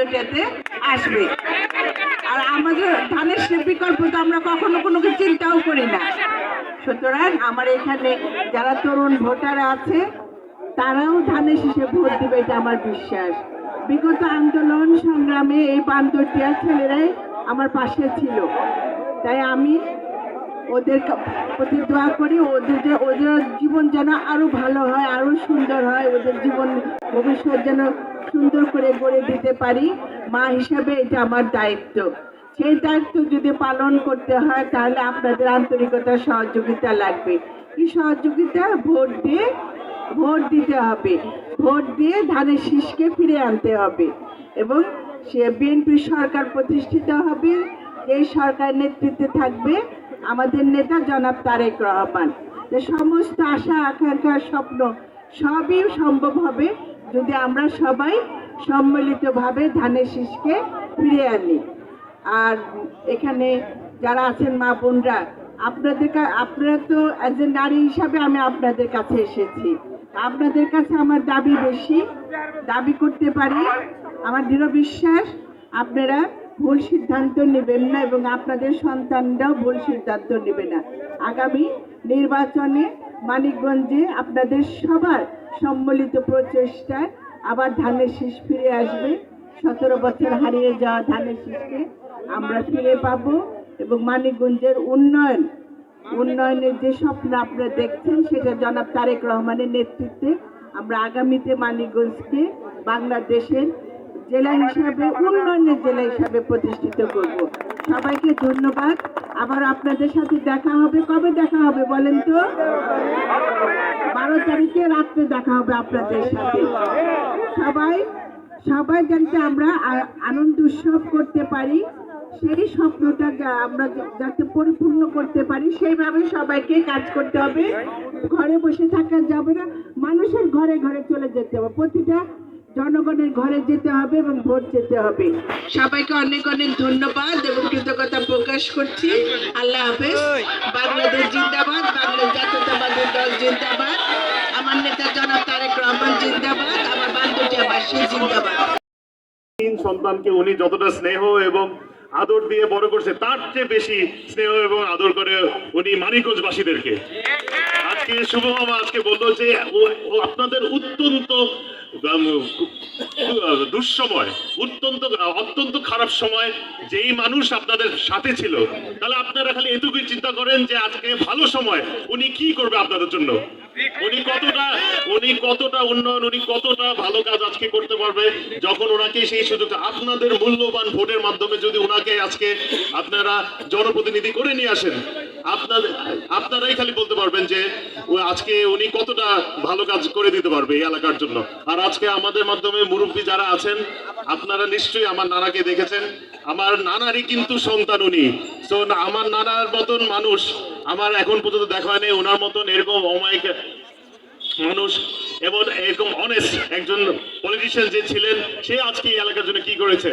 বান্দরটিয়াতে আসবে। আর আমাদের ধানের বিকল্প তো আমরা কখনো কোনো চিন্তাও করি না। সুতরাং আমার এখানে যারা তরুণ ভোটার আছে তারাও ধানের শীষে ভোট দিবে, এটা আমার বিশ্বাস। বিগত আন্দোলন সংগ্রামে এই বান্দরটিয়ার ছেলেরাই আমার পাশে ছিল, তাই আমি ওদের প্রতি দোয়া করি ওদের জীবন যেন আরো ভালো হয়, আরো সুন্দর হয়, ওদের জীবন ভবিষ্যৎ যেন সুন্দর করে গড়ে দিতে পারি। মা হিসাবে এটা আমার দায়িত্ব। সেই দায়িত্ব যদি পালন করতে হয় তাহলে আপনাদের আন্তরিকতা সহযোগিতা লাগবে। কি সহযোগিতা? ভোট দিতে হবে, ভোট দিয়ে ধানের শীষকে ফিরে আনতে হবে এবং সে বিএনপি সরকার প্রতিষ্ঠিত হবে। এই সরকার নেতৃত্বে থাকবে আমাদের নেতা জনাব তারেক রহমান। সমস্ত আশা আকাঙ্ক্ষা স্বপ্ন সবই সম্ভব হবে যদি আমরা সবাই সম্মিলিতভাবে ধানের শীষকে ফিরে আনি। আর এখানে যারা আছেন মা বোনরা, আপনারা তো অ্যাজ এ নারী হিসাবে আমি আপনাদের কাছে এসেছি। আপনাদের কাছে আমার দাবি বেশি, দাবি করতে পারি। আমার দৃঢ় বিশ্বাস আপনারা ভুল সিদ্ধান্ত নেবেন না এবং আপনাদের সন্তানরাও ভুল সিদ্ধান্ত নেবে না। আগামী নির্বাচনে মানিকগঞ্জে আপনাদের সবার সম্মিলিত প্রচেষ্টায় আবার ধানের শীষ ফিরে আসবে। 17 বছর হারিয়ে যাওয়া ধানের শীষকে আমরা ফিরে পাবো এবং মানিকগঞ্জের উন্নয়নের যে স্বপ্ন আপনারা দেখছেন সেটা জনাব তারেক রহমানের নেতৃত্বে আমরা আগামীতে মানিকগঞ্জকে বাংলাদেশের জেলা হিসাবে, উন্নয়নের জেলা হিসাবে প্রতিষ্ঠিত করব। সবাইকে ধন্যবাদ। আবার আপনাদের সাথে দেখা হবে। কবে দেখা হবে বলেন তো? 12 তারিখে রাত্রে দেখা হবে আপনাদের সাথে। সবাই যাতে আমরা আনন্দ উৎসব করতে পারি, সেই স্বপ্নটা আমরা যাতে পরিপূর্ণ করতে পারি সেইভাবে সবাইকে কাজ করতে হবে। ঘরে বসে থাকা যাবে না, মানুষের ঘরে ঘরে চলে যেতে হবে, প্রতিটা জনগণের ঘরে যেতে হবে এবং ভোট যেতে হবে। সবাইকে অনেক অনেক ধন্যবাদ এবং কৃতজ্ঞতা প্রকাশ করছি। আল্লাহ হাফেজ। বাংলাদেশ জিন্দাবাদ, বাংলাদেশ জাতীয়তাবাদী দল জিন্দাবাদ, আমার নেতা জনাব তারেক রহমান জিন্দাবাদ, আমার বান্দরটিয়াবাসী জিন্দাবাদ। তিন সন্তানকে উনি যতটা স্নেহ এবং আদর দিয়ে বড় করছে তার চেয়ে বেশি স্নেহ এবং আদর করে উনি মানিকগঞ্জবাসীদেরকে। আজকে শুভ মামা আজকে বললো যে ও আপনাদের অত্যন্ত দুঃসময়, অত্যন্ত খারাপ সময় যেই মানুষ আপনাদের সাথে ছিল, তাহলে আপনারা খালি এটুকুই চিন্তা করেন যে আজকে ভালো সময় উনি কি করবে আপনাদের জন্য, উনি কতটা উন্নয়ন, উনি কতটা ভালো কাজ আজকে করতে পারবে যখন ওনাকে সেই সুযোগটা আপনাদের মূল্যবান ভোটের মাধ্যমে যদি ওনাকে আজকে আপনারা জনপ্রতিনিধি করে নিয়ে আসেন, আপনারাই খালি বলতে পারবেন যে আজকে উনি কতটা ভালো কাজ করে দিতে পারবে এই এলাকার জন্য। আর আজকে আমাদের মাধ্যমে মুরব্বী যারা আছেন আপনারা নিশ্চয়ই আমার নানাকে দেখেছেন, আমার নানারই কিন্তু সন্তান উনি। তো আমার নানার মতন মানুষ আমার এখন পর্যন্ত দেখা হয়নি, ওনার মতন এরকম অমায়িক মানুষ এবং এরকম অনেস্ট একজন পলিটিশিয়ান যে ছিলেন, সে আজকে এই এলাকার জন্য কি করেছে।